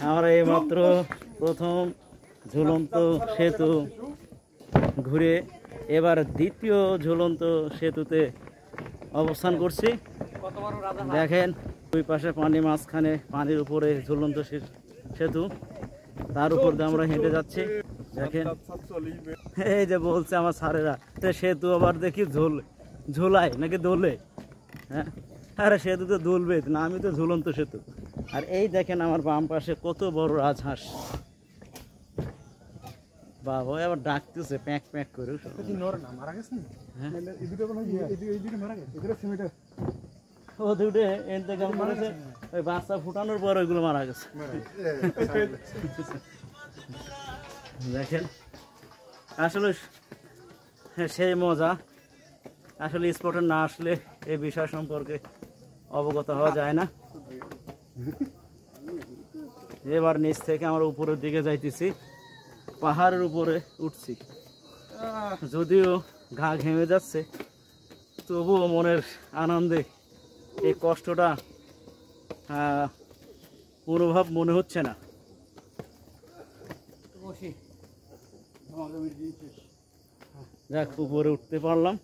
আমরা এইমাত্র প্রথম ঝুলন্ত সেতু ঘুরে এবার দ্বিতীয় ঝুলন্ত সেতুতে অবস্থান করছি। দেখেন দুই পাশে পানি, মাঝখানে পানির উপরে ঝুলন্ত সেতু, তার উপর দিয়ে আমরা হেঁটে যাচ্ছি। দেখেন এই যে বলছে আমার স্যারেরা সেতু আবার দেখি ঝোলায় নাকি দোলে। হ্যাঁ, আরে সেতু তো দুলবে না, আমি তো ঝুলন্ত সেতু। আর এই দেখেন আমার বাম পাশে কত বড় রাজহাঁস, বাবা আবার ডাকতেছে প্যাঁক প্যাঁক করে। ও দুটো ইন্তেকাল করেছে, ওই বাচ্চা ফুটানোর পর ওইগুলো মারা গেছে। দেখেন আসলে সেই মজা, আসলে স্পটে না আসলে এই বিষয় সম্পর্কে অবগত হওয়া যায় না। এবার নিচ থেকে আমরা উপরের দিকে যাইতেছি, পাহাড়ের উপরে উঠছি। যদিও গা ঘেমে যাচ্ছে, তবুও মনের আনন্দে এই কষ্টটা অনুভব মনে হচ্ছে না। যাক, উপরে উঠতে পারলাম।